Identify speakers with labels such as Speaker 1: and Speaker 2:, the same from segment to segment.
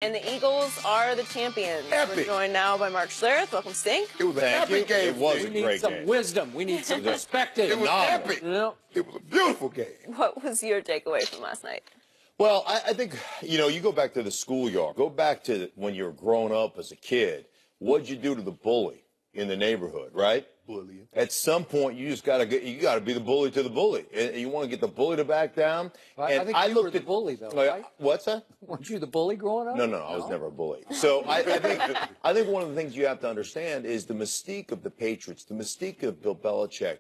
Speaker 1: And the Eagles are the champions.
Speaker 2: Epic.
Speaker 1: We're joined now by Mark Schlereth. Welcome, Stink.
Speaker 2: It was an epic game.
Speaker 3: It was
Speaker 2: Stink.
Speaker 3: a great game.
Speaker 4: We need some wisdom. We need some perspective.
Speaker 2: It was epic.
Speaker 4: Yeah.
Speaker 2: It was a beautiful game.
Speaker 1: What was your takeaway from last night?
Speaker 3: Well, I think, you go back to the schoolyard. Go back to when you were growing up as a kid. What'd you do to the bully in the neighborhood, right?
Speaker 2: Bullying.
Speaker 3: At some point, you just gotta be the bully to the bully. And you want to get the bully to back down.
Speaker 4: Well,
Speaker 3: and
Speaker 4: I think you were the bully, though, right?
Speaker 3: What's that?
Speaker 4: Weren't you the bully growing up?
Speaker 3: No, I was never a bully. So I think one of the things you have to understand is the mystique of the Patriots, the mystique of Bill Belichick,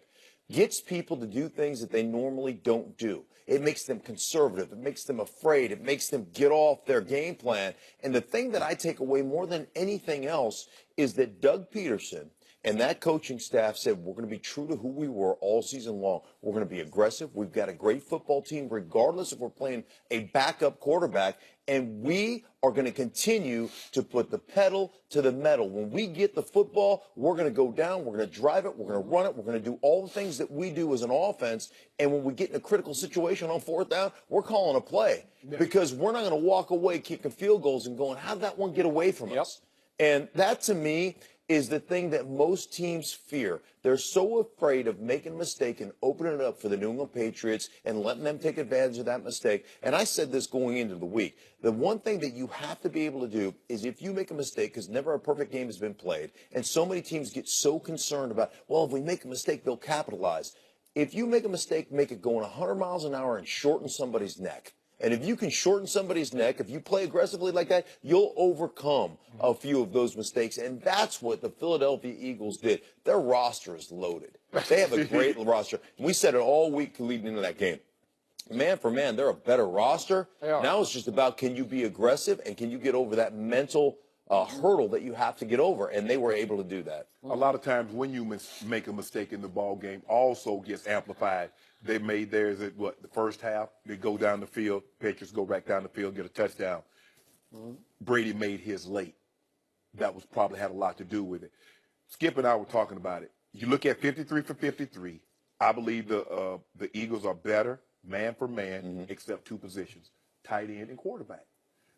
Speaker 3: gets people to do things that they normally don't do. It makes them conservative. It makes them afraid. It makes them get off their game plan. And the thing that I take away more than anything else is that Doug Peterson and that coaching staff said, we're going to be true to who we were all season long. We're going to be aggressive. We've got a great football team, regardless if we're playing a backup quarterback. And we are going to continue to put the pedal to the metal. When we get the football, we're going to go down. We're going to drive it. We're going to run it. We're going to do all the things that we do as an offense. And when we get in a critical situation on fourth down, we're calling a play. Because we're not going to walk away kicking field goals and going, how did that one get away from us? And that, to me, is the thing that most teams fear. They're so afraid of making a mistake and opening it up for the New England Patriots and letting them take advantage of that mistake. And I said this going into the week. The one thing that you have to be able to do is if you make a mistake, because never a perfect game has been played, and so many teams get so concerned about, well, if we make a mistake, they'll capitalize. If you make a mistake, make it going 100 miles an hour and shorten somebody's neck. And if you can shorten somebody's neck, if you play aggressively like that, you'll overcome a few of those mistakes. And that's what the Philadelphia Eagles did. Their roster is loaded. They have a great roster. We said it all week leading into that game. Man for man, they're a better roster. Now it's just about, can you be aggressive and can you get over that mental hurdle that you have to get over? And they were able to do that.
Speaker 2: A lot of times when you make a mistake in the ball game also gets amplified. They made theirs at the first half. They go down the field. Patriots go back down the field, get a touchdown. Brady made his late. That was probably had a lot to do with it. Skip and I were talking about it. You look at 53 for 53. I believe the Eagles are better man for man, except two positions, tight end and quarterback.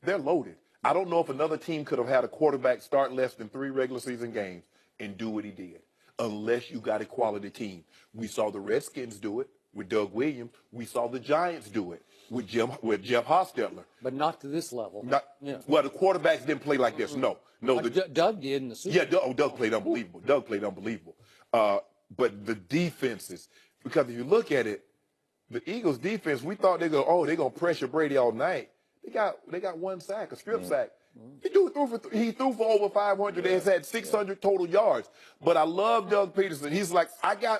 Speaker 2: They're loaded. I don't know if another team could have had a quarterback start less than 3 regular season games and do what he did, unless you got a quality team. We saw the Redskins do it with Doug Williams. We saw the Giants do it with Jeff Hostetler.
Speaker 4: But not to this level.
Speaker 2: Well, the quarterbacks didn't play like this. No.
Speaker 4: Doug did in the Super Bowl.
Speaker 2: Yeah, Doug played unbelievable. Doug played unbelievable. But the defenses, because if you look at it, the Eagles' defense, we thought they're going to pressure Brady all night. They got one sack, a strip sack. He threw for over 500 and has had 600 total yards. But I love Doug Peterson. He's like,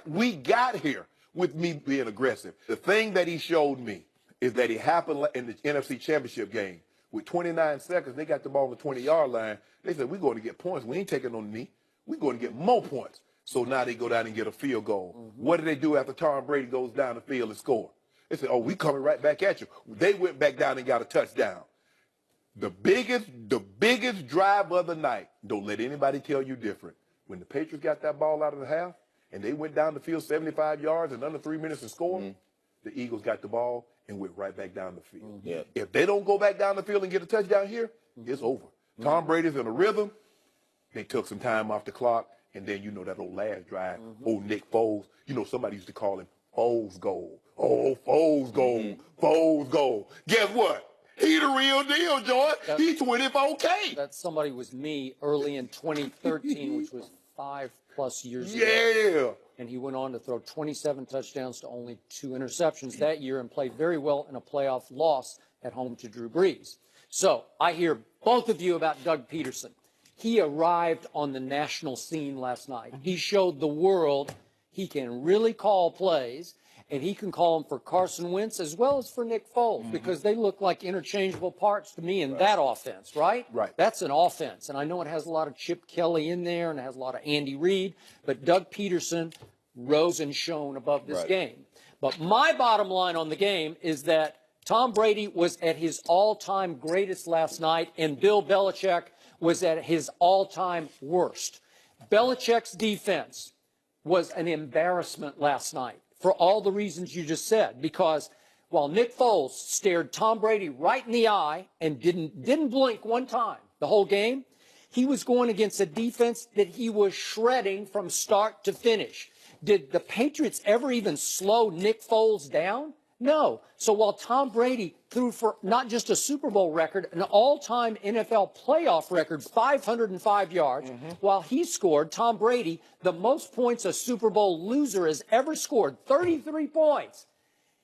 Speaker 2: we got here with me being aggressive. The thing that he showed me is that it happened in the NFC Championship game. With 29 seconds, they got the ball on the 20-yard line. They said, we're going to get points. We ain't taking on the knee. We're going to get more points. So now they go down and get a field goal. What do they do after Tom Brady goes down the field and score? They said, we coming right back at you. They went back down and got a touchdown. The biggest drive of the night, don't let anybody tell you different. When the Patriots got that ball out of the half and they went down the field 75 yards in under 3 minutes and scored, the Eagles got the ball and went right back down the field. If they don't go back down the field and get a touchdown here, it's over. Tom Brady's in a rhythm. They took some time off the clock, and then that old last drive, old Nick Foles. Somebody used to call him Foles goal. Oh, Foles goal, Foles goal. Guess what? He the real deal, Joy. He 24K.
Speaker 4: That somebody was me early in 2013, which was 5+ years ago.
Speaker 2: Yeah.
Speaker 4: And he went on to throw 27 touchdowns to only 2 interceptions that year and played very well in a playoff loss at home to Drew Brees. So I hear both of you about Doug Peterson. He arrived on the national scene last night. He showed the world he can really call plays, and he can call them for Carson Wentz as well as for Nick Foles, because they look like interchangeable parts to me in that offense, right?
Speaker 2: Right.
Speaker 4: That's an offense, and I know it has a lot of Chip Kelly in there, and it has a lot of Andy Reid, but Doug Peterson rose and shone above this game. But my bottom line on the game is that Tom Brady was at his all-time greatest last night, and Bill Belichick was at his all-time worst. Belichick's defense was an embarrassment last night for all the reasons you just said, because while Nick Foles stared Tom Brady right in the eye and didn't blink one time the whole game, he was going against a defense that he was shredding from start to finish. Did the Patriots ever even slow Nick Foles down? No. So while Tom Brady threw for not just a Super Bowl record, an all-time NFL playoff record, 505 yards, while he scored, Tom Brady, the most points a Super Bowl loser has ever scored, 33 points.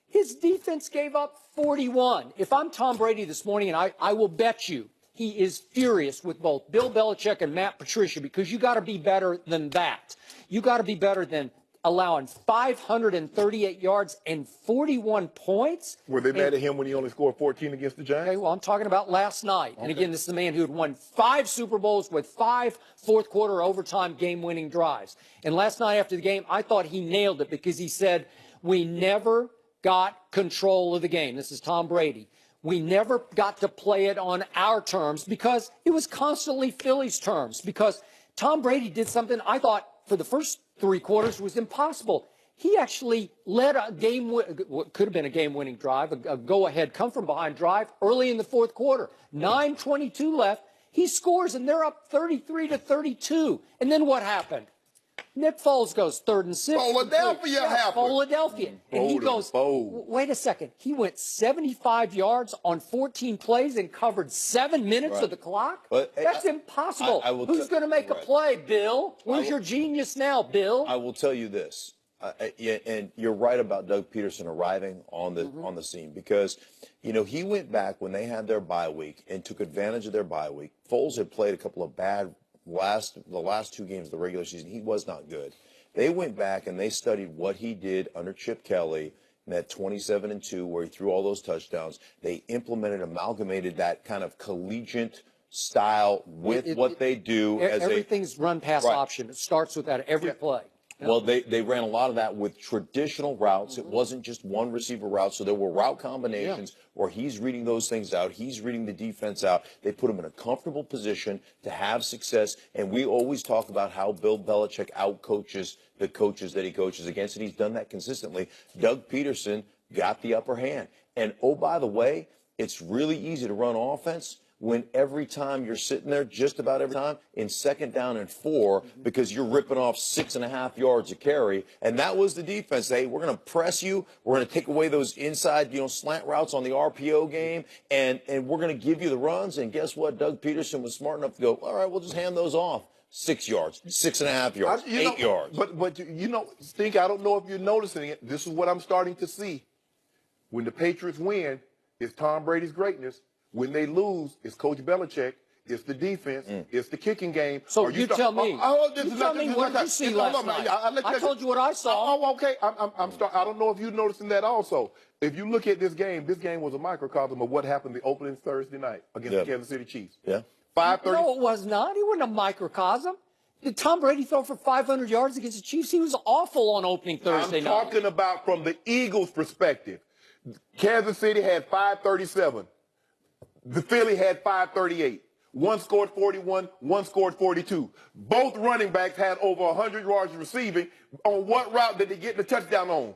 Speaker 4: His defense gave up 41. If I'm Tom Brady this morning, and I will bet you he is furious with both Bill Belichick and Matt Patricia, because you got to be better than that. You got to be better than allowing 538 yards and 41 points.
Speaker 2: Were they mad at him when he only scored 14 against the Giants?
Speaker 4: Okay, well, I'm talking about last night. And again, this is the man who had won 5 Super Bowls with 5 fourth-quarter overtime game-winning drives. And last night after the game, I thought he nailed it because he said, we never got control of the game. This is Tom Brady. We never got to play it on our terms because it was constantly Philly's terms, because Tom Brady did something I thought for the first 3 quarters was impossible. He actually led a game, what could have been a game-winning drive, a go-ahead, come-from-behind drive early in the fourth quarter. 9:22 left. He scores, and they're up 33-32. And then what happened? Nick Foles goes 3rd and 6.
Speaker 2: Philadelphia happened.
Speaker 4: Philadelphia. And he goes, wait a second. He went 75 yards on 14 plays and covered 7 minutes of the clock?
Speaker 3: But,
Speaker 4: That's impossible. Who's going to make a play, Bill? Where's your genius now, Bill?
Speaker 3: I will tell you this, and you're right about Doug Peterson arriving on the scene, because, you know, he went back when they had their bye week and took advantage of their bye week. Foles had played a couple of bad the last 2 games of the regular season. He was not good. They went back and they studied what he did under Chip Kelly in that 27-2 where he threw all those touchdowns. They implemented, amalgamated that kind of collegiate style with what they do.
Speaker 4: Everything's run-pass option. It starts with that every play.
Speaker 3: Well, they ran a lot of that with traditional routes. It wasn't just one receiver route. So there were route combinations where he's reading those things out. He's reading the defense out. They put him in a comfortable position to have success. And we always talk about how Bill Belichick outcoaches the coaches that he coaches against, and he's done that consistently. Doug Peterson got the upper hand. And, oh, by the way, it's really easy to run offense when every time you're sitting there, just about every time, in 2nd down and 4, because you're ripping off 6.5 yards a carry. And that was the defense. Hey, we're going to press you. We're going to take away those inside, slant routes on the RPO game, and we're going to give you the runs. And guess what? Doug Peterson was smart enough to go, all right, we'll just hand those off. 6 yards, 6.5 yards, 8 yards.
Speaker 2: But Stink, I don't know if you're noticing it. This is what I'm starting to see. When the Patriots win, it's Tom Brady's greatness. When they lose, it's Coach Belichick. It's the defense. It's the kicking game.
Speaker 4: So you tell me. What did you see last night? I told you what I saw.
Speaker 2: Oh, okay. I don't know if you're noticing that also. If you look at this game was a microcosm of what happened the opening Thursday night against the Kansas City Chiefs.
Speaker 3: Yeah.
Speaker 2: 5:30.
Speaker 4: No, it was not. He wasn't a microcosm. Did Tom Brady throw for 500 yards against the Chiefs? He was awful on opening Thursday night.
Speaker 2: I'm talking about from the Eagles' perspective. Kansas City had 537. The Philly had 538. One scored 41, one scored 42. Both running backs had over 100 yards receiving. On what route did they get the touchdown on?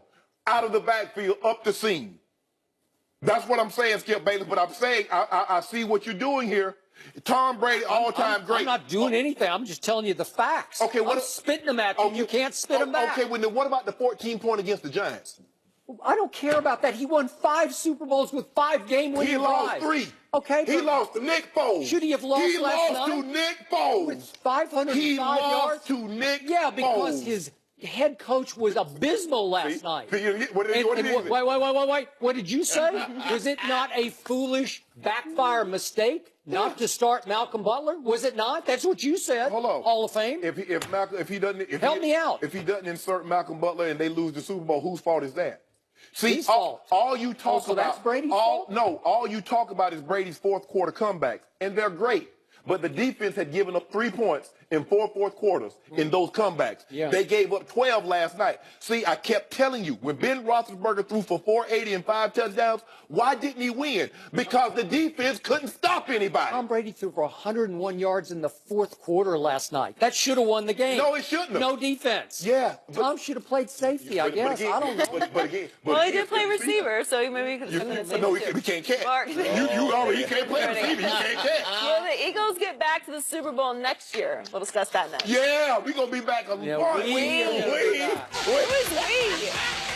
Speaker 2: Out of the backfield, up the seam. That's what I'm saying, Skip Bayless. But I'm saying I see what you're doing here. Tom Brady, all-time great.
Speaker 4: I'm not doing anything. I'm just telling you the facts. Okay, I'm spitting them at you. You can't spit them back.
Speaker 2: Okay, what about the 14-point against the Giants?
Speaker 4: I don't care about that. He won 5 Super Bowls with 5 game-winning drives.
Speaker 2: He lost 3.
Speaker 4: Okay.
Speaker 2: He lost to Nick Foles.
Speaker 4: Should he have lost last night?
Speaker 2: He lost to Nick Foles.
Speaker 4: With 505 yards?
Speaker 2: He lost to Nick Foles.
Speaker 4: Yeah, because his head coach was abysmal last night.
Speaker 2: Wait.
Speaker 4: What did you say? Was it not a foolish backfire mistake not to start Malcolm Butler? Was it not? That's what you said.
Speaker 2: Hold on.
Speaker 4: Hall of Fame.
Speaker 2: If he doesn't
Speaker 4: help me out.
Speaker 2: If he doesn't insert Malcolm Butler and they lose the Super Bowl, whose fault is that? See,
Speaker 4: all
Speaker 2: you talk about,
Speaker 4: that's Brady's fault?
Speaker 2: No, all you talk about is Brady's fourth quarter comebacks, and they're great. But the defense had given up 3 points in 4 fourth quarters in those comebacks.
Speaker 4: Yeah.
Speaker 2: They gave up 12 last night. See, I kept telling you, when Ben Roethlisberger threw for 480 and 5 touchdowns, why didn't he win? Because the defense couldn't stop anybody.
Speaker 4: Tom Brady threw for 101 yards in the fourth quarter last night. That should have won the game.
Speaker 2: No, it shouldn't have.
Speaker 4: No defense.
Speaker 2: Yeah.
Speaker 4: Tom should have played safety, I guess. I don't know.
Speaker 1: Well, he did play receiver, so maybe he could have been
Speaker 2: But no, he can't catch.
Speaker 1: Mark.
Speaker 2: You already, he can't play receiver. He can't catch.
Speaker 1: Will the Eagles get back to the Super Bowl next year? We'll discuss that next.
Speaker 2: Yeah, we're going to be back on the
Speaker 4: Yeah,
Speaker 2: part.
Speaker 4: we-
Speaker 1: Who is we?